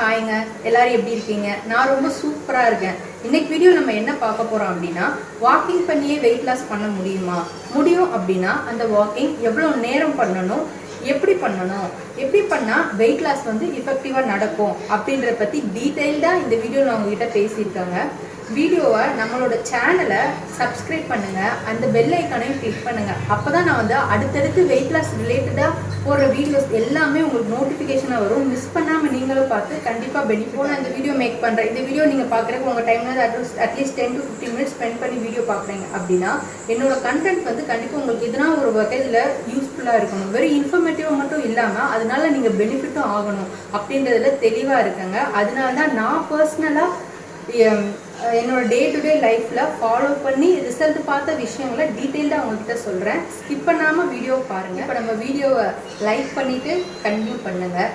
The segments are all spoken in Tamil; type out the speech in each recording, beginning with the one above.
ஹாய்ங்க, எல்லாரும் எப்படி இருக்கீங்க? நான் ரொம்ப சூப்பராக இருக்கேன். இன்னைக்கு வீடியோ நம்ம என்ன பார்க்க போகிறோம் அப்படின்னா, வாக்கிங் பண்ணியே வெயிட் லாஸ் பண்ண முடியுமா? முடியும் அப்படின்னா அந்த வாக்கிங் எவ்வளோ நேரம் பண்ணணும், எப்படி பண்ணணும், எப்படி பண்ணால் வெயிட் லாஸ் வந்து எஃபெக்டிவாக நடக்கும் அப்படின்றத பற்றி டீட்டெயில்டாக இந்த வீடியோவில் உங்ககிட்ட பேசியிருக்காங்க. வீடியோவை நம்மளோட சேனலை சப்ஸ்கிரைப் பண்ணுங்கள், அந்த பெல் ஐக்கானையும் கிளிக் பண்ணுங்கள். அப்போ தான் நான் வந்து அடுத்தடுத்து வெயிட் லாஸ் ரிலேட்டடாக போடுற வீடியோஸ் எல்லாமே உங்களுக்கு நோட்டிஃபிகேஷனாக வரும். மிஸ் பண்ணாமல் நீங்களும் பார்த்து கண்டிப்பாக பெனிஃபிட். நான் இந்த வீடியோ மேக் பண்ணுறேன். இந்த வீடியோ நீங்கள் பார்க்குறதுக்கு உங்கள் டைமில் அட்லீஸ்ட் 10 to 15 மினிட்ஸ் ஸ்பெண்ட் பண்ணி வீடியோ பார்க்குறீங்க அப்படின்னா என்னோட கண்டென்ட் வந்து கண்டிப்பாக உங்களுக்கு எதனா ஒரு வகையில் யூஸ்ஃபுல்லாக இருக்கணும். வெறும் இன்ஃபர்மேட்டிவாக மட்டும் இல்லாமல் அதனால நீங்கள் பெனிஃபிட்டும் ஆகணும் அப்படின்றதுல தெளிவாக இருக்குங்க. அதனால தான் நான் பர்சனலாக என்னோட டே டு டே லைஃப்பில் ஃபாலோ பண்ணி ரிசல்ட் பார்த்த விஷயங்களை டீட்டெயில்டாக அவங்ககிட்ட சொல்கிறேன். ஸ்கிப் பண்ணாமல் வீடியோ பாருங்கள். இப்போ நம்ம வீடியோவை லைக் பண்ணிவிட்டு கண்டினியூ பண்ணுங்கள்.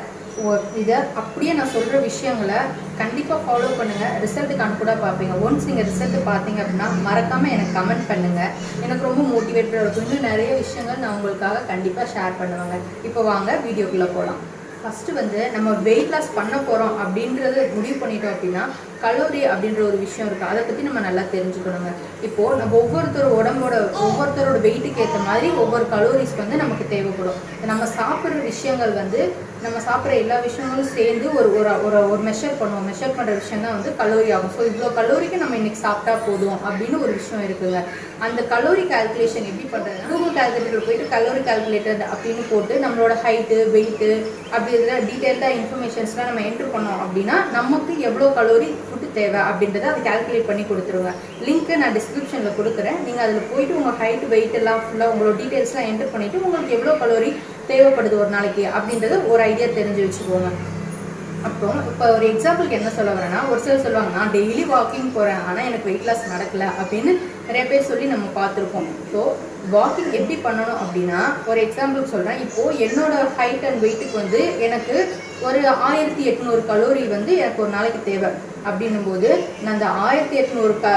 இதை அப்படியே நான் சொல்கிற விஷயங்களை கண்டிப்பாக ஃபாலோ பண்ணுங்கள். ரிசல்ட்டுக்கு அனுப்பிட பார்ப்பீங்க. ஒன்ஸ் நீங்கள் ரிசல்ட்டு பார்த்தீங்க அப்படின்னா மறக்காமல் எனக்கு கமெண்ட் பண்ணுங்கள். எனக்கு ரொம்ப மோட்டிவேட்டடாக இருக்கும். இன்னும் நிறைய விஷயங்கள் நான் உங்களுக்காக கண்டிப்பாக ஷேர் பண்ணுவேங்க. இப்போ வாங்க வீடியோக்குள்ளே போகலாம். ஃபஸ்ட்டு வந்து நம்ம வெயிட் லாஸ் பண்ண போகிறோம் அப்படின்றது முடிவு பண்ணிட்டோம் அப்படின்னா கலோரி அப்படின்ற ஒரு விஷயம் இருக்குது. அதை பற்றி நம்ம நல்லா தெரிஞ்சுக்கணுங்க. இப்போது நம்ம ஒவ்வொருத்தரோட வெயிட்டுக்கு ஏற்ற மாதிரி ஒவ்வொரு கலோரிஸ் வந்து நமக்கு தேவைப்படும். நம்ம சாப்பிட்ற விஷயங்கள் வந்து நம்ம சாப்பிட்ற எல்லா விஷயங்களும் சேர்ந்து ஒரு மெஷர் பண்ணுவோம். மெஷர் பண்ணுற விஷயம் தான் வந்து கலோரி ஆகும். ஸோ இவ்வளோ கலோரிக்கு நம்ம இன்றைக்கி சாப்பிட்டா போதும் அப்படின்னு ஒரு விஷயம் இருக்குங்க. அந்த கலோரி கால்குலேஷன் எப்படி பண்ணுறதுன்னா கூகுள் கால்குலேட்டர் போயிட்டு கலோரி கால்குலேட்டர் அப்படின்னு போட்டு நம்மளோட ஹைட்டு வெயிட்டு அப்படி இதில் டீட்டெயில்டாக இன்ஃபர்மேஷன்ஸ்லாம் நம்ம என்ட்ரு பண்ணோம் அப்படின்னா நமக்கு எவ்வளோ கலோரி ஃபுட்டு தேவை அப்படின்றத அதை கால்குலேட் பண்ணி கொடுத்துருங்க. லிங்க்கு நான் டிஸ்கிரிப்ஷனில் கொடுக்குறேன். நீங்கள் அதில் போயிட்டு உங்கள் ஹைட் வெயிட் எல்லாம் ஃபுல்லாக உங்களோட டீட்டெயில்ஸ்லாம் என்ட்ரு பண்ணிவிட்டு உங்களுக்கு எவ்வளோ கலோரி தேவைப்படுது ஒரு நாளைக்கு அப்படின்றத ஒரு ஐடியா தெரிஞ்சு வச்சுக்கோங்க. அப்புறம் இப்போ ஒரு எக்ஸாம்பிளுக்கு என்ன சொல்ல வரேன்னா, ஒரு சிலர் சொல்லுவாங்க நான் டெய்லி வாக்கிங் போகிறேன் ஆனால் எனக்கு வெயிட் லாஸ் நடக்கலை அப்படின்னு நிறைய பேர் சொல்லி நம்ம பார்த்துருப்போம். ஸோ வாக்கிங் எப்படி பண்ணணும் அப்படின்னா ஒரு எக்ஸாம்பிளுக்கு சொல்கிறேன். இப்போது என்னோட ஹைட் அண்ட் வெயிட்டுக்கு வந்து எனக்கு ஒரு 1800 கலோரி வந்து எனக்கு ஒரு நாளைக்கு தேவை அப்படின்னும் போது நான் அந்த 1800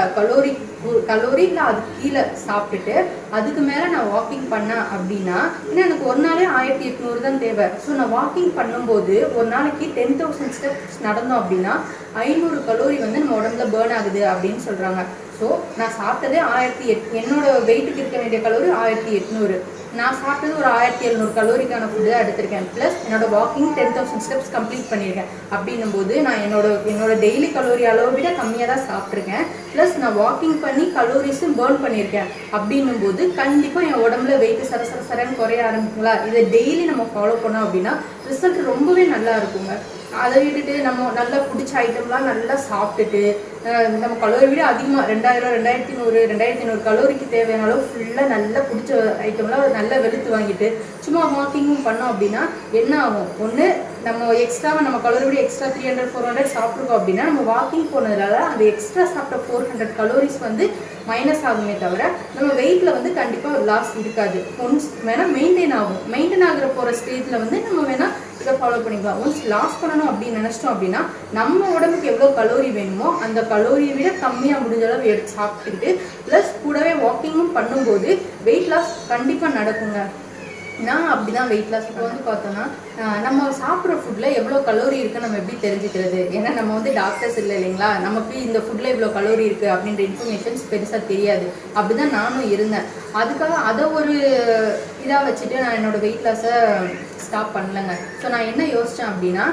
கலோரி இல்லை அதுக்கு கீழே சாப்பிட்டுட்டு அதுக்கு மேலே நான் வாக்கிங் பண்ணேன் அப்படின்னா ஏன்னா எனக்கு ஒரு நாளே 1800 தான் தேவை. ஸோ நான் வாக்கிங் பண்ணும்போது ஒரு நாளைக்கு 10,000 ஸ்டெப்ஸ் நடந்தோம் அப்படின்னா 500 கலோரி வந்து நம்ம உடம்புல பேர்ன் ஆகுது அப்படின்னு சொல்கிறாங்க. ஸோ நான் சாப்பிட்டதே 1800, என்னோட வெயிட்டுக்கு இருக்க வேண்டிய கலோரி 1800. நான் சாப்பிட்டது ஒரு 1700 கலோரிக்கான ஃபுட்டு தான் எடுத்திருக்கேன். ப்ளஸ் என்னோட வாக்கிங் 10,000 ஸ்டெப்ஸ் கம்ப்ளீட் பண்ணியிருக்கேன். அப்படின்னும் போது நான் என்னோட டெய்லி கலோரி அளவை விட கம்மியாக தான் சாப்பிட்ருக்கேன். ப்ளஸ் நான் வாக்கிங் பண்ணி கலோரிஸும் பேர்ன் பண்ணியிருக்கேன். அப்படின்னும் போது கண்டிப்பாக என் உடம்புல வெயிட்டு சரன்னு குறைய ஆரம்பிக்குங்களா. இதை டெய்லி நம்ம ஃபாலோ பண்ணோம் அப்படின்னா ரிசல்ட் ரொம்பவே நல்லா இருக்குங்க. அதை விட்டுட்டு நம்ம நல்லா பிடிச்ச ஐட்டம்லாம் நல்லா சாப்பிட்டுட்டு நம்ம கலோரி விட அதிகமாக 2000, 2500 கலோரிக்கு தேவையான அளவு ஃபுல்லாக நல்லா பிடிச்ச ஐட்டம்லாம் நல்லா வெளுத்து வாங்கிட்டு சும்மா வாக்கிங்கும் பண்ணோம் அப்படின்னா என்ன ஆகும்? ஒன்று நம்ம எக்ஸ்ட்ராவாக நம்ம கலோரி விட எக்ஸ்ட்ரா 300, 400 சாப்பிட்ருக்கோம் அப்படின்னா நம்ம வாக்கிங் போனதுனால அந்த எக்ஸ்ட்ரா சாப்பிட்ட 400 கலோரிஸ் வந்து மைனஸ் ஆகுமே தவிர நம்ம வெயிட்டில் வந்து கண்டிப்பாக லாஸ் இருக்காது. ஒன்ஸ் வேணால் மெயின்டைன் ஆகும். மெயின்டைன் ஆகிற போகிற ஸ்டேஜில் வந்து நம்ம வேணால் இதை ஃபாலோ பண்ணிக்கலாம். ஒன்ஸ் லாஸ் பண்ணணும் அப்படின்னு நினச்சிட்டோம் அப்படின்னா நம்ம உடம்புக்கு எவ்வளோ கலோரி வேணுமோ அந்த கலோரியை விட கம்மியாக முடிஞ்ச அளவு எடுத்து சாப்பிட்டுக்கிட்டு ப்ளஸ் கூடவே வாக்கிங்கும் பண்ணும்போது வெயிட் லாஸ் கண்டிப்பாக நடக்குங்க. நான் அப்படி தான் வெயிட் லாஸ் இப்போ வந்து பார்த்தோன்னா நம்ம சாப்பிட்ற ஃபுட்டில் எவ்வளோ கலோரி இருக்குன்னு நம்ம எப்படி தெரிஞ்சுக்கிறது? ஏன்னா நம்ம வந்து டாக்டர்ஸ் இல்லை இல்லைங்களா, நமக்கு இந்த ஃபுட்டில் இவ்வளோ கலோரி இருக்குது அப்படின்ற இன்ஃபர்மேஷன்ஸ் பெருசாக தெரியாது. அப்படி தான் நானும் இருந்தேன். அதுக்காக அதை ஒரு இதாக வச்சுட்டு நான் என்னோடய வெயிட் லாஸை ஸ்டாப் பண்ணலைங்க. ஸோ நான் என்ன யோசித்தேன் அப்படின்னா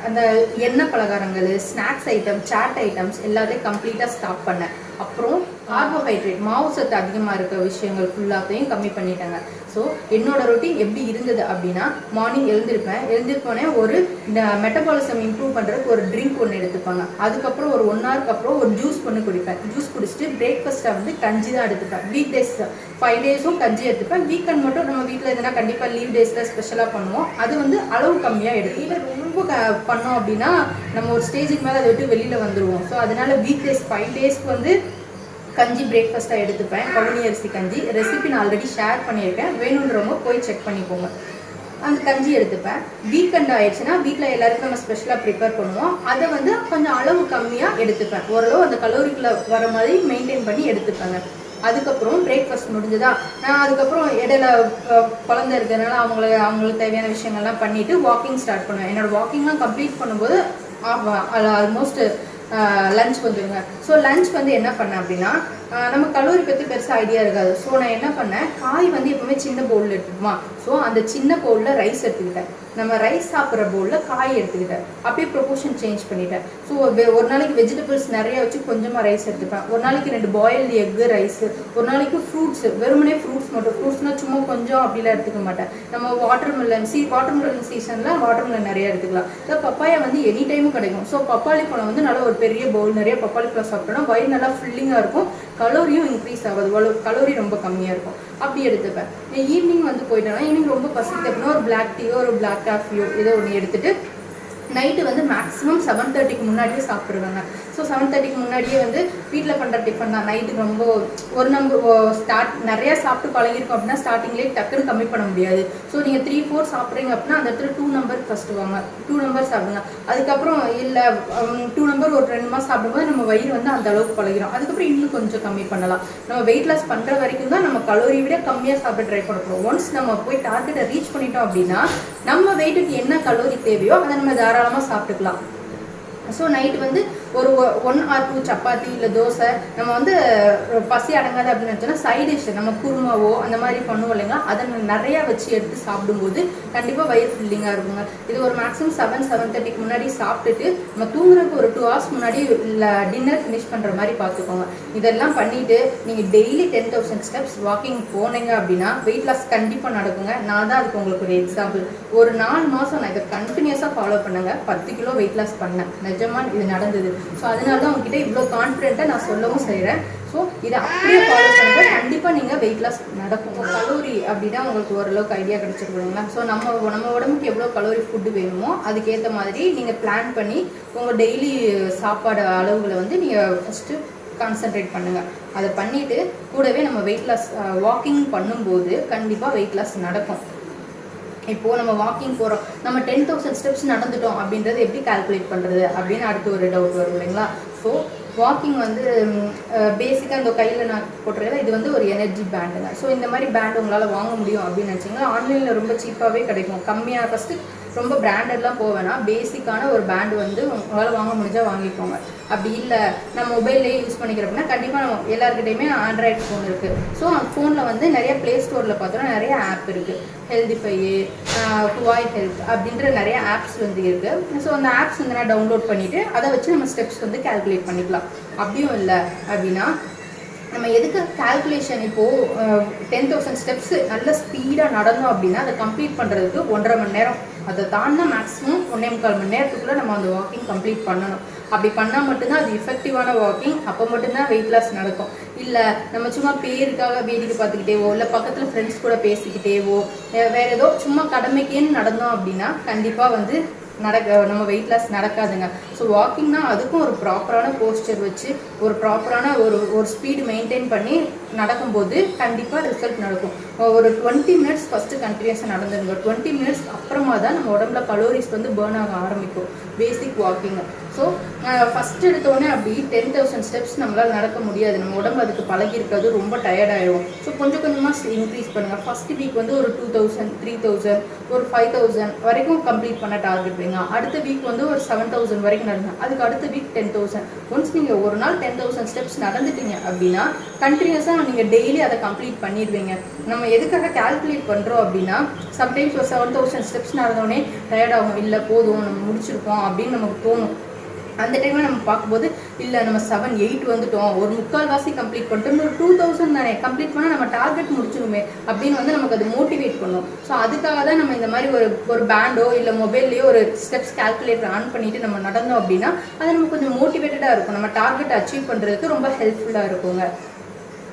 அந்த எண்ணெய் பலகாரங்கள், ஸ்நாக்ஸ் ஐட்டம், சாட் ஐட்டம்ஸ் எல்லாத்தையும் கம்ப்ளீட்டாக ஸ்டாப் பண்ணேன். அப்புறம் கார்போஹைட்ரேட், மாவு சத்து அதிகமாக இருக்க விஷயங்கள் ஃபுல்லாத்தையும் கம்மி பண்ணிட்டேங்க. ஸோ என்னோட ரொட்டீன் எப்படி இருந்தது அப்படின்னா மார்னிங் எழுந்திருப்போனே ஒரு மெட்டபாலிசம் இம்ப்ரூவ் பண்ணுறதுக்கு ஒரு ட்ரிங்க் ஒன்று எடுத்துப்பாங்க. அதுக்கப்புறம் ஒரு 1 ஹவருக்கு அப்புறம் ஒரு ஜூஸ் ஒன்று குடிப்பேன். ஜூஸ் குடிச்சிட்டு பிரேக்ஃபாஸ்ட்டாக வந்து கஞ்சி தான் எடுத்துப்பேன். வீக் டேஸ் 5 டேஸும் கஞ்சி எடுத்துப்பேன். வீக்கெண்ட் மட்டும் நம்ம வீட்டில் எதுனா கண்டிப்பாக லீவ் டேஸில் ஸ்பெஷலாக பண்ணுவோம். அது வந்து அளவு கம்மியாக எடுத்து இல்லை ரொம்ப பண்ணோம் அப்படின்னா நம்ம ஒரு ஸ்டேஜுக்கு மேலே அதை விட்டு வெளியில் வந்துடுவோம். ஸோ அதனால் வீக் டேஸ் 5 டேஸ்க்கு வந்து கஞ்சி பிரேக்ஃபாஸ்ட்டாக எடுத்துப்பேன். கவுனி அரிசி கஞ்சி ரெசிபி நான் ஆல்ரெடி ஷேர் பண்ணியிருக்கேன். வேணுன்றவங்க போய் செக் பண்ணிக்கோங்க. அந்த கஞ்சி எடுத்துப்பேன். வீக்கெண்ட் ஆயிடுச்சுன்னா வீட்டில் எல்லாருக்கும் நம்ம ஸ்பெஷலாக ப்ரிப்பேர் பண்ணுவோம். அதை வந்து கொஞ்சம் அளவு கம்மியாக எடுத்துப்பேன். ஓரளவு அந்த கலோரிக்குள்ளே வர மாதிரி மெயின்டைன் பண்ணி எடுத்துப்பேங்க. அதுக்கப்புறம் பிரேக்ஃபாஸ்ட் முடிஞ்சதா, நான் அதுக்கப்புறம் இடையில குழந்தை இருக்கிறதுனால அவங்களுக்கு தேவையான விஷயங்கள்லாம் பண்ணிவிட்டு வாக்கிங் ஸ்டார்ட் பண்ணுவேன். என்னோடய வாக்கிங்லாம் கம்ப்ளீட் பண்ணும்போது ஆல்மோஸ்ட் லஞ்ச் வந்துடுங்க. ஸோ லஞ்ச் வந்து என்ன பண்ணேன் அப்படின்னா, நம்ம கலோரி பற்றி பெருசாக ஐடியா இருக்காது. ஸோ நான் என்ன பண்ணேன், காய் வந்து எப்போவுமே சின்ன பவுலில் எடுத்துக்குமா, ஸோ அந்த சின்ன பவுலில் ரைஸ் எடுத்துக்கிட்டேன். நம்ம ரைஸ் சாப்பிட்ற பவுலில் காய் எடுத்துக்கிட்டேன். அப்படியே ப்ரொபோர்ஷன் சேஞ்ச் பண்ணிட்டேன். ஸோ ஒரு நாளைக்கு வெஜிடபிள்ஸ் நிறைய வச்சு கொஞ்சமாக ரைஸ் எடுத்துப்பேன். ஒரு நாளைக்கு 2 பாயில்டு எக்கு ரைஸு, ஒரு நாளைக்கு ஃப்ரூட்ஸ், வெறுமனே ஃப்ரூட்ஸ் மட்டும். ஃப்ரூட்ஸ்னால் சும்மா கொஞ்சம் அப்படிலாம் எடுத்துக்க மாட்டேன். நம்ம வாட்டர்மெலன் சீசனில் வாட்டர்மெலன் நிறையா எடுத்துக்கலாம். ஸோ பப்பாயா வந்து எனி டைமும் கிடைக்கும். ஸோ பப்பாளி பழம் வந்து நல்லா ஒரு பெரிய பவுல் நிறைய பப்பாளி பழம் சாப்பிட்டோன்னா வயிறு நல்லா ஃபில்லிங்காக இருக்கும், கலோரியும் இன்க்ரீஸ் ஆகாது, கலோரி ரொம்ப கம்மியாக இருக்கும். அப்படி எடுத்துப்பேன். ஈவினிங் வந்து போயிட்டேன்னா, ஈவினிங் ரொம்ப பசிக்கு அப்படின்னா ஒரு பிளாக் டீயோ ஒரு பிளாக் காஃபியோ ஏதோ ஒன்று எடுத்துகிட்டு நைட்டு வந்து மேக்ஸிமம் 7:30க்கு முன்னாடியே சாப்பிட்ருவாங்க. ஸோ 7:30க்கு முன்னாடியே வந்து வீட்டில் பண்ணுற டிஃபன் தான். நைட்டுக்கு ரொம்ப நிறையா சாப்பிட்டு பழகிருக்கோம் அப்படின்னா ஸ்டார்டிங்லேயே டக்குன்னு கம்மி பண்ண முடியாது. ஸோ நீங்கள் 3-4 சாப்பிட்றீங்க அப்படின்னா அந்த இடத்துல 2 நம்பர் ஃபஸ்ட்டு வாங்க, 2 நம்பர் சாப்பிடுங்க. அதுக்கப்புறம் இல்லை 2 நம்பர் ஒரு 2 மாதம் சாப்பிடும்போது நம்ம வயிறு வந்து அந்த அளவுக்கு பழகிறோம். அதுக்கப்புறம் இன்னும் கொஞ்சம் கம்மி பண்ணலாம். நம்ம வெயிட் லாஸ் பண்ணுற வரைக்கும் தான் நம்ம கலோரி விட கம்மியாக சாப்பிட ட்ரை பண்ணுறோம். ஒன்ஸ் நம்ம போய் டார்கெட்டை ரீச் பண்ணிட்டோம் அப்படின்னா நம்ம வெயிட்டுக்கு என்ன கலோரி தேவையோ அதை நம்ம தாராளமாக சாப்பிட்டுக்கலாம். ஸோ நைட்டு வந்து ஒரு 1 or 2 சப்பாத்தி இல்லை தோசை, நம்ம வந்து பசி அடங்காது அப்படின்னு நினச்சோன்னா சைட் டிஷ் நம்ம குருமாவோ அந்த மாதிரி பண்ணுவோம் இல்லைங்களா, அதை நிறையா வச்சு எடுத்து சாப்பிடும்போது கண்டிப்பாக வயிறு ஃபில்லிங்காக இருக்குங்க. இது ஒரு மேக்ஸிமம் 7-7:30க்கு முன்னாடி சாப்பிட்டுட்டு நம்ம தூங்குறதுக்கு ஒரு 2 hours முன்னாடி இல்லை டின்னர் ஃபினிஷ் பண்ணுற மாதிரி பார்த்துக்கோங்க. இதெல்லாம் பண்ணிவிட்டு நீங்கள் டெய்லி 10,000 ஸ்டெப்ஸ் வாக்கிங் போனீங்க அப்படின்னா வெயிட் லாஸ் கண்டிப்பாக நடக்குங்க. நான் தான் அதுக்கு உங்களுக்கு ஒரு எக்ஸாம்பிள். ஒரு 4 மாதம் நான் இதை கண்டினியூஸாக ஃபாலோ பண்ணுங்க. 10 கிலோ வெயிட் லாஸ் பண்ணேன். நிஜமாக இது நடந்தது. ஸோ அதனால தான் உங்ககிட்ட இவ்வளோ கான்ஃபிடென்ட்டாக நான் சொல்லவும் செய்கிறேன். ஸோ இதை அப்படியே ஃபாலோ பண்ணும்போது கண்டிப்பாக நீங்கள் வெயிட் லாஸ் நடக்கும். கலோரி அப்படின்னா உங்களுக்கு ஓரளவுக்கு ஐடியா கிடச்சிருக்குங்களா. ஸோ நம்ம உடம்புக்கு எவ்வளோ கலோரி ஃபுட்டு வேணுமோ அதுக்கேற்ற மாதிரி நீங்கள் பிளான் பண்ணி உங்கள் டெய்லி சாப்பாடு அளவுகளை வந்து நீங்கள் ஃபஸ்ட்டு கான்சன்ட்ரேட் பண்ணுங்கள். அதை பண்ணிவிட்டு கூடவே நம்ம வெயிட் லாஸ் வாக்கிங் பண்ணும்போது கண்டிப்பாக வெயிட் லாஸ் நடக்கும். இப்போது நம்ம வாக்கிங் போகிறோம், நம்ம 10,000 ஸ்டெப்ஸ் நடந்துட்டோம் அப்படின்றது எப்படி கால்குலேட் பண்ணுறது அப்படின்னு அடுத்து ஒரு டவுட் வரும் இல்லைங்களா. ஸோ வாக்கிங் வந்து பேசிக்காக இந்த கையில் நான் போட்டுருக்கேன், இது வந்து ஒரு எனர்ஜி பேண்டுங்க. ஸோ இந்த மாதிரி பேண்டு உங்களால் வாங்க முடியும் அப்படின்னு நினச்சிங்கன்னா ஆன்லைனில் ரொம்ப சீப்பாகவே கிடைக்கும். கம்மியாக ஃபஸ்ட்டு ரொம்ப பிராண்டட்லாம் போவேன்னா பேசிக்கான ஒரு பேண்டு வந்து உங்களால் வாங்க முடிஞ்சால் வாங்கிக்கோங்க. அப்படி இல்லை நான் மொபைல்லேயே யூஸ் பண்ணிக்கிறப்பனா கண்டிப்பாக நம்ம எல்லாருக்கிட்டையுமே ஆண்ட்ராய்டு ஃபோன் இருக்குது. ஸோ அந்த ஃபோனில் வந்து நிறைய ப்ளே ஸ்டோரில் பார்த்தோன்னா நிறைய ஆப் இருக்குது. ஹெல்திஃபை, ஹுவாய் ஹெல்த் அப்படின்ற நிறைய ஆப்ஸ் வந்து இருக்குது. ஸோ அந்த ஆப்ஸ் வந்து நான் டவுன்லோட் பண்ணிவிட்டு அதை வச்சு நம்ம ஸ்டெப்ஸ் வந்து கால்குலேட் பண்ணிக்கலாம். அப்படியும் இல்லை அப்படின்னா நம்ம எதுக்கு கால்குலேஷன் இப்போது 10,000 ஸ்டெப்ஸு நல்ல ஸ்பீடாக நடந்தோம் அப்படின்னா அதை கம்ப்ளீட் பண்ணுறதுக்கு 1.5 மணி நேரம், அதை தாண்டினா மேக்ஸிமம் 1.25 மணி நேரத்துக்குள்ளே நம்ம அந்த வாக்கிங் கம்ப்ளீட் பண்ணணும். அப்படி பண்ணால் மட்டும்தான் அது எஃபெக்டிவான வாக்கிங். அப்போ மட்டும்தான் வெயிட் லாஸ் நடக்கும். இல்லை நம்ம சும்மா பேருக்காக வேடிக்கை பார்த்துக்கிட்டேவோ இல்லை பக்கத்தில் ஃப்ரெண்ட்ஸ் கூட பேசிக்கிட்டேவோ வேறு ஏதோ சும்மா கடமைக்கேன்னு நடந்தோம் அப்படின்னா கண்டிப்பாக வந்து நம்ம வெயிட் லாஸ் நடக்காதுங்க. ஸோ வாக்கிங்னா அதுக்கும் ஒரு ப்ராப்பரான போஸ்டர் வச்சு ஒரு ப்ராப்பரான ஒரு ஸ்பீடு மெயின்டைன் பண்ணி நடக்கும்போது கண்டிப்பாக ரிசல்ட் நடக்கும். ஒரு 20 மினிட்ஸ் ஃபஸ்ட்டு கண்டினியூஸாக நடந்துருங்க. 20 மினிட்ஸ் அப்புறமா தான் நம்ம உடம்புல கலோரிஸ் வந்து பேர்ன் ஆக ஆரம்பிக்கும் பேசிக் வாக்கிங். ஸோ ஃபஸ்ட் எடுத்தோடனே அப்படி 10,000 ஸ்டெப்ஸ் நம்மளால் நடக்க முடியாது. நம்ம உடம்பு அதுக்கு பழகிருக்காது, ரொம்ப டயர்டாயிடும். ஸோ கொஞ்சம் கொஞ்சமாக இன்க்ரீஸ் பண்ணுங்கள். ஃபஸ்ட்டு வீக் வந்து ஒரு 2,000, 3,000, ஒரு 5,000 வரைக்கும் கம்ப்ளீட் பண்ண டார்கெட் வைங்க. அடுத்த வீக் வந்து ஒரு 7,000 வரைக்கும் நடந்தேன். அதுக்கு அடுத்த வீக் 10,000. ஒன்ஸ் நீங்கள் ஒரு நாள் 10,000 ஸ்டெப்ஸ் நடந்துட்டீங்க அப்படின்னா கண்டினியூஸாக நீங்கள் டெய்லி அதை கம்ப்ளீட் பண்ணிடுவீங்க. நம்ம எதுக்காக கால்குலேட் பண்ணுறோம் அப்படின்னா சம்டைம்ஸ் ஒரு 7,000 ஸ்டெப்ஸ் நடந்தோடனே டயர்டாகும், இல்லை போதும் நம்ம முடிச்சிருக்கோம் அப்படின்னு நமக்கு தோணும். அந்த டைமில் நம்ம பார்க்கும்போது இல்லை நம்ம 7-8 வந்துட்டோம், ஒரு 3/4 கம்ப்ளீட் பண்ணிட்டோம், ஒரு 2,000 தானே கம்ப்ளீட் பண்ணால் நம்ம டார்கெட் முடிச்சிடுமே அப்படின்னு வந்து நமக்கு அது மோட்டிவேட் பண்ணும். ஸோ அதுக்காக தான் நம்ம இந்த மாதிரி ஒரு பேண்டோ இல்லை மொபைல்லையோ ஒரு ஸ்டெப்ஸ் கால்குலேட்டர் ஆன் பண்ணிவிட்டு நம்ம நடந்தோம் அப்படின்னா அது நம்ம கொஞ்சம் மோட்டிவேட்டடாக இருக்கும். நம்ம டார்கெட் அச்சீவ் பண்ணுறதுக்கு ரொம்ப ஹெல்ப்ஃபுல்லாக இருக்குங்க.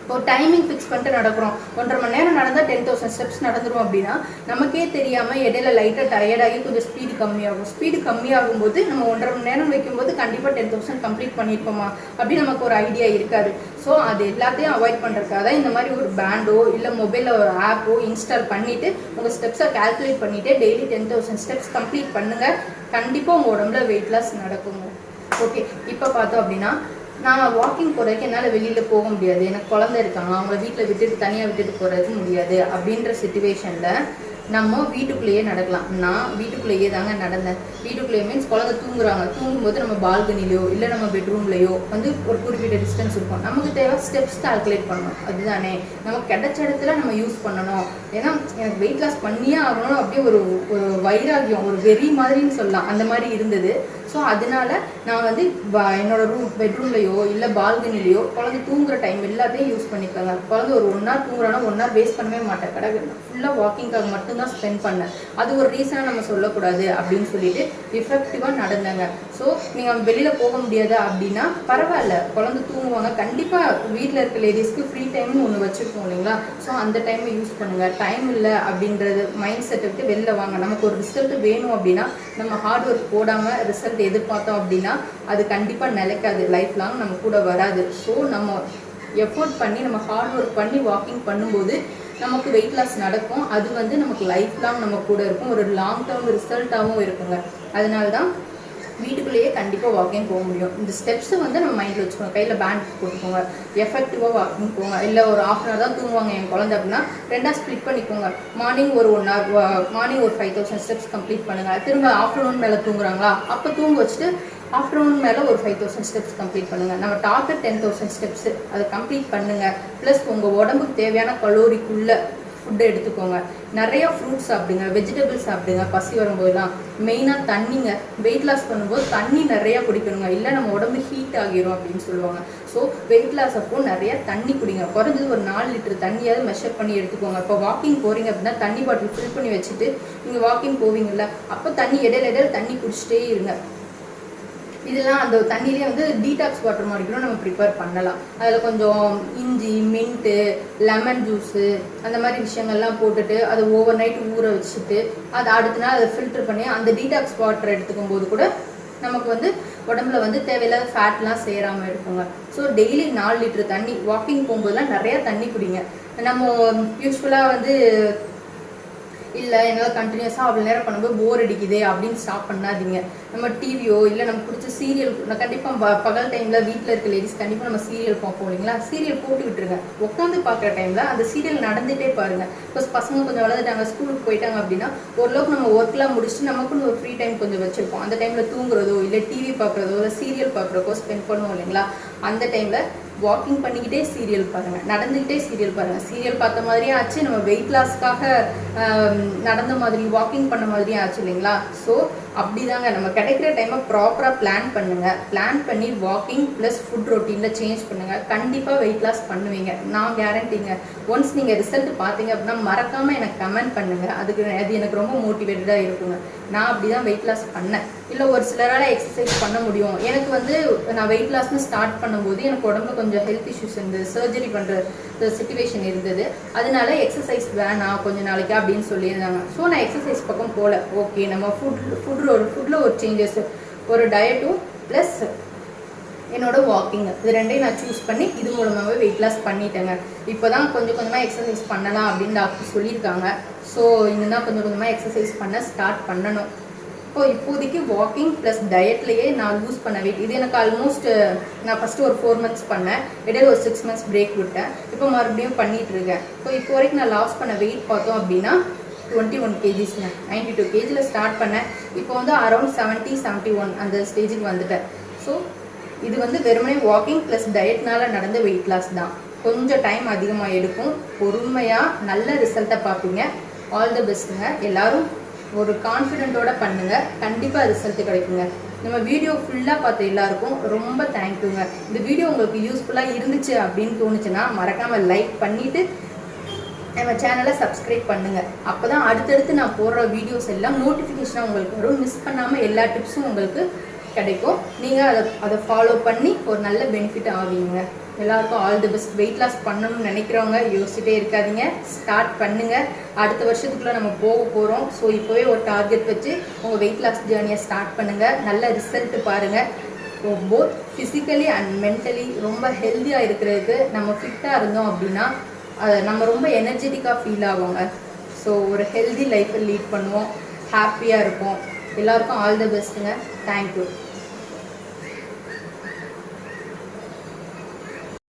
இப்போ டைமிங் ஃபிக்ஸ் பண்ணிட்டு நடக்கிறோம், 1.5 மணி நேரம் நடந்தால் 10,000 ஸ்டெப்ஸ் நடந்துரும் அப்படின்னா நமக்கே தெரியாமல் இடையில லைட்டாக டயர்டாகி கொஞ்சம் ஸ்பீடு கம்மியாகும். ஸ்பீடு கம்மியாகும்போது நம்ம 1.5 மணி நேரம் வைக்கும்போது கண்டிப்பாக 10,000 கம்ப்ளீட் பண்ணியிருப்போமா அப்படின்னு நமக்கு ஒரு ஐடியா இருக்காது. ஸோ அது எல்லாத்தையும் அவாய்ட் பண்ணுறதுக்காக தான் இந்த மாதிரி ஒரு பேண்டோ இல்லை மொபைலில் ஒரு ஆப்போ இன்ஸ்டால் பண்ணிவிட்டு உங்கள் ஸ்டெப்ஸை கால்குலேட் பண்ணிவிட்டு டெய்லி 10,000 ஸ்டெப்ஸ் கம்ப்ளீட் பண்ணுங்கள். கண்டிப்பாக உங்கள் உடம்புல வெயிட் லாஸ் நடக்குங்க. ஓகே, இப்போ பார்த்தோம் அப்படின்னா நான் வாக்கிங் போகிறதுக்கு என்னால் வெளியில் போக முடியாது, எனக்கு குழந்தை இருக்காங்க, அவங்கள வீட்டில் விட்டுட்டு தனியாக விட்டுட்டு போகிறதுக்கு முடியாது அப்படின்ற சிச்சுவேஷனில் நம்ம வீட்டுக்குள்ளேயே நடக்கலாம். நான் வீட்டுக்குள்ளேயே தாங்க நடந்தேன். வீட்டுக்குள்ளேயே மீன்ஸ் குழந்தை தூங்குறாங்க, தூங்கும்போது நம்ம பால்கனிலையோ இல்லை நம்ம பெட்ரூம்லையோ வந்து ஒரு குறிப்பிட்ட டிஸ்டன்ஸ் இருக்கும். நமக்கு தேவை ஸ்டெப்ஸ் கால்குலேட் பண்ணணும், அதுதானே நமக்கு கிடைச்ச இடத்துல நம்ம யூஸ் பண்ணணும். ஏன்னா எனக்கு வெயிட் லாஸ் பண்ணியே ஆகணும் அப்படியே ஒரு ஒரு வைராகியம், ஒரு வெறி மாதிரின்னு சொல்லலாம், அந்த மாதிரி இருந்தது. ஸோ அதனால நான் வந்து என்னோட பெட்ரூம்லையோ இல்லை பால்கனிலையோ குழந்தை தூங்குற டைம் எல்லாத்தையும் யூஸ் பண்ணிக்கோங்க. குழந்தை ஒரு 1 hour தூங்குறானா 1 hour வேஸ்ட் பண்ணவே மாட்டேன், கடை ஃபுல்லாக வாக்கிங்காக மட்டும்தான் ஸ்பெண்ட் பண்ணேன். அது ஒரு ரீசனாக நம்ம சொல்லக்கூடாது அப்படின்னு சொல்லிட்டு எஃபெக்டிவாக நடந்தாங்க. ஸோ நீங்கள் வெளியில் போக முடியாது அப்படின்னா பரவாயில்ல, குழந்தை தூங்குவாங்க. கண்டிப்பாக வீட்டில் இருக்க லேடிஸ்க்கு ஃப்ரீ டைம்னு ஒன்று வச்சுருக்கோம் இல்லைங்களா? ஸோ அந்த டைமை யூஸ் பண்ணுங்கள். டைம் இல்லை அப்படின்றது மைண்ட் செட்டை விட்டு வெளில வாங்க. நமக்கு ஒரு ரிசல்ட் வேணும் அப்படின்னா நம்ம ஹார்ட் ஒர்க் போடாமல் ரிசல்ட் எதிர்பார்த்தோம் அப்படின்னா அது கண்டிப்பாக நிலைக்காது, லைஃப் லாங் நம்ம கூட வராது. ஸோ நம்ம எஃபோர்ட் பண்ணி நம்ம ஹார்ட் ஒர்க் பண்ணி வாக்கிங் பண்ணும்போது நமக்கு வெயிட் லாஸ் நடக்கும். அது வந்து நமக்கு லைஃப் லாங் நம்ம கூட இருக்கும், ஒரு லாங் டேர்ம் ரிசல்ட்டாகவும் இருக்குங்க. அதனால தான் வீட்டுக்குள்ளேயே கண்டிப்பாக வாக்கிங் போக முடியும். இந்த ஸ்டெப்ஸை வந்து நம்ம மைண்டில் வச்சுக்கோங்க, கையில் பேண்ட் போட்டுக்கோங்க, எஃபெக்டிவாக வாக்கிங் போங்க. இல்லை ஒரு 1/2 hour தான் தூங்குவாங்க என் குழந்தை அப்படின்னா 2ஆக ஸ்ப்ளிட் பண்ணிக்கோங்க. மார்னிங் ஒரு 1 hour, மார்னிங் ஒரு 5000 ஸ்டெப்ஸ் கம்ப்ளீட் பண்ணுங்கள். திரும்ப ஆஃப்டர்நூன் மேலே தூங்குறாங்களா அப்போ தூங்க வச்சுட்டு ஆஃப்டர்நூன் மேலே ஒரு 5000 ஸ்டெப்ஸ் கம்ப்ளீட் பண்ணுங்கள். நம்ம டார்கெட் 10,000 ஸ்டெப்ஸு, அதை கம்ப்ளீட் பண்ணுங்கள். ப்ளஸ் உங்கள் உடம்புக்கு தேவையான கலோரிக்குள்ளே ஃபுட்டு எடுத்துக்கோங்க. நிறையா ஃப்ரூட்ஸ் சாப்பிடுங்க, வெஜிடபிள்ஸ் சாப்பிடுங்க. பசி வரும்போதுலாம் மெயினாக தண்ணிங்க. வெயிட் லாஸ் பண்ணும்போது தண்ணி நிறையா குடிக்கணுங்க, இல்லை நம்ம உடம்பு ஹீட் ஆகிரும் அப்படின்னு சொல்லுவாங்க. ஸோ வெயிட் லாஸ் அப்போ நிறையா தண்ணி குடிங்க. குறைஞ்சது ஒரு 4 லிட்டர் தண்ணியாவது மெஷர் பண்ணி எடுத்துக்கோங்க. இப்போ வாக்கிங் போகிறீங்க அப்படின்னா தண்ணி பாட்டில் ஃபில் பண்ணி வச்சுட்டு நீங்கள் வாக்கிங் போவீங்கள்ல, அப்போ தண்ணி இடையில தண்ணி குடிச்சிட்டே இருங்க. இதெல்லாம் அந்த தண்ணியிலே வந்து டீடாக்ஸ் வாட்டர் மாதிரி கூட நம்ம ப்ரிப்பேர் பண்ணலாம். அதில் கொஞ்சம் இஞ்சி, மின்ட்டு, லெமன் ஜூஸு அந்த மாதிரி விஷயங்கள்லாம் போட்டுட்டு அதை ஓவர் நைட் ஊற வச்சுட்டு அதை அடுத்த நாள் அதை ஃபில்டர் பண்ணி அந்த டீடாக்ஸ் வாட்டர் எடுத்துக்கும் போது கூட நமக்கு வந்து உடம்புல வந்து தேவையில்லாத ஃபேட்லாம் சேராமல் இருக்குங்க. ஸோ டெய்லி 4 லிட்டர் தண்ணி, வாக்கிங் போகும்போதெல்லாம் நிறையா தண்ணி குடிங்க. நம்ம யூஸ்வலாக வந்து இல்லை என்னால் கண்டினியூஸாக அவ்வளோ நேரம் பண்ணும்போது போர் அடிக்குது அப்படின்னு ஸ்டாப் பண்ணாதீங்க. நம்ம டிவியோ இல்லை நம்ம பிடிச்ச சீரியல், நான் கண்டிப்பாக பகல் டைமில் வீட்டில் இருக்க லேடிஸ் கண்டிப்பாக நம்ம சீரியல் பார்ப்போம் இல்லைங்களா? சீரியல் போட்டு விட்டுருங்க. உட்காந்து பார்க்குற டைமில் அந்த சீரியல் நடந்துகிட்டே பாருங்கள். ப்ளஸ் பசங்க கொஞ்சம் வளர்ந்துட்டாங்க, ஸ்கூலுக்கு போயிட்டாங்க அப்படின்னா ஓரளவுக்கு நம்ம ஒர்க்லாம் முடிச்சுட்டு நமக்குன்னு ஒரு ஃப்ரீ டைம் கொஞ்சம் வச்சுருப்போம். அந்த டைமில் தூங்குறதோ இல்லை டிவி பார்க்குறதோ இல்லை சீரியல் பார்க்குறக்கோ ஸ்பெண்ட் பண்ணுவோம் இல்லைங்களா? அந்த டைமில் வாக்கிங் பண்ணிக்கிட்டே சீரியல் பாருங்கள், நடந்துக்கிட்டே சீரியல் பாருங்கள். சீரியல் பார்த்த மாதிரியே ஆச்சு, நம்ம வெயிட் லாஸ்க்காக நடந்த மாதிரி வாக்கிங் பண்ண மாதிரியும் ஆச்சு இல்லைங்களா? ஸோ அப்படி தாங்க நம்ம கிடைக்கிற டைமை ப்ராப்பராக பிளான் பண்ணுங்கள். பிளான் பண்ணி வாக்கிங் ப்ளஸ் ஃபுட் ரொட்டீனில் சேஞ்ச் பண்ணுங்கள். கண்டிப்பாக வெயிட் லாஸ் பண்ணுவீங்க, நான் கேரண்டிங்க. ஒன்ஸ் நீங்கள் ரிசல்ட் பார்த்தீங்க அப்படின்னா மறக்காமல் எனக்கு கமெண்ட் பண்ணுங்கள். அது எனக்கு ரொம்ப மோட்டிவேட்டடாக இருக்குங்க. நான் அப்படி தான் வெயிட் லாஸ் பண்ணேன். இல்லை ஒரு சிலரால் எக்ஸசைஸ் பண்ண முடியும். எனக்கு வந்து நான் வெயிட் லாஸ்ன்னு ஸ்டார்ட் பண்ணும்போது எனக்கு உடம்புல கொஞ்சம் ஹெல்த் இஷ்யூஸ் இருந்தது, சர்ஜரி பண்ணுற சிச்சுவேஷன் இருந்தது. அதனால எக்ஸசைஸ் வேணாம் கொஞ்சம் நாளைக்கு அப்படின்னு சொல்லியிருந்தாங்க. ஸோ நான் எக்ஸசைஸ் பக்கம் போகல. ஓகே நம்ம ஃபுட்டில் ஒரு சேஞ்சஸ், ஒரு டயட்டும் ப்ளஸ் என்னோட வாக்கிங், இது ரெண்டையும் நான் சூஸ் பண்ணி இது மூலமாகவே வெயிட் லாஸ் பண்ணிட்டேங்க. இப்போ தான் கொஞ்சம் கொஞ்சமாக எக்ஸசைஸ் பண்ணலாம் அப்படின்னு டாக்டர் சொல்லியிருக்காங்க. ஸோ இன்னும் தான் கொஞ்சம் கொஞ்சமாக எக்ஸசைஸ் பண்ண ஸ்டார்ட் பண்ணணும். இப்போதைக்கு வாக்கிங் ப்ளஸ் டயட்லேயே நான் லூஸ் பண்ண வெயிட் இது எனக்கு ஆல்மோஸ்ட் நான் ஃபஸ்ட்டு ஒரு 4 months பண்ணேன், இடையில ஒரு 6 months பிரேக் விட்டேன், இப்போ மறுபடியும் பண்ணிகிட்டு இருக்கேன். இப்போ வரைக்கும் நான் லாஸ் பண்ண வெயிட் பார்த்தோம் அப்படின்னா 21 kgsங்க. 92 kgயில் ஸ்டார்ட் பண்ணேன். இப்போ வந்து அரௌண்ட் 70-71 அந்த ஸ்டேஜுக்கு வந்துட்டேன். ஸோ இது வந்து வெறுமனே வாக்கிங் ப்ளஸ் டயட்னால நடந்த வெயிட் லாஸ் தான். கொஞ்சம் டைம் அதிகமாக எடுக்கும், பொறுமையாக நல்ல ரிசல்ட்டை பார்ப்பீங்க. ஆல் தி பெஸ்ட்டுங்க. எல்லோரும் ஒரு கான்ஃபிடென்ட்டோட பண்ணுங்கள், கண்டிப்பாக ரிசல்ட் கிடைக்குங்க. நம்ம வீடியோ ஃபுல்லாக பார்த்த எல்லாருக்கும் ரொம்ப தேங்க்யூங்க. இந்த வீடியோ உங்களுக்கு யூஸ்ஃபுல்லாக இருந்துச்சு அப்படின்னு தோணுச்சுன்னா மறக்காமல் லைக் பண்ணிவிட்டு நம்ம சேனலை சப்ஸ்கிரைப் பண்ணுங்கள். அப்போ தான் அடுத்தடுத்து நான் போடுற வீடியோஸ் எல்லாம் நோட்டிஃபிகேஷனாக உங்களுக்கு வரும். மிஸ் பண்ணாமல் எல்லா டிப்ஸும் உங்களுக்கு கிடைக்கும். நீங்கள் அதை ஃபாலோ பண்ணி ஒரு நல்ல பெனிஃபிட் ஆவீங்க. எல்லாருக்கும் all the best. Weight loss பண்ணணும்னு நினைக்கிறவங்க யோசிச்சுட்டே இருக்காதீங்க, ஸ்டார்ட் பண்ணுங்கள். அடுத்த வருஷத்துக்குள்ளே நம்ம போக போகிறோம். ஸோ இப்போவே ஒரு டார்கெட் வச்சு உங்கள் வெயிட் லாஸ் ஜேர்னியை ஸ்டார்ட் பண்ணுங்கள். நல்ல ரிசல்ட் பாருங்கள். போத் ஃபிசிக்கலி அண்ட் மென்டலி ரொம்ப ஹெல்த்தியாக இருக்கிறதுக்கு நம்ம ஃபிட்டாக இருந்தோம் அப்படின்னா நம்ம ரொம்ப எனர்ஜெட்டிக்காக ஃபீல் ஆகுங்க. ஸோ ஒரு ஹெல்தி லைஃப்பை லீட் பண்ணுவோம், ஹாப்பியாக இருப்போம். எல்லாருக்கும் ஆல் தி பெஸ்ட்டுங்க. தேங்க்யூ.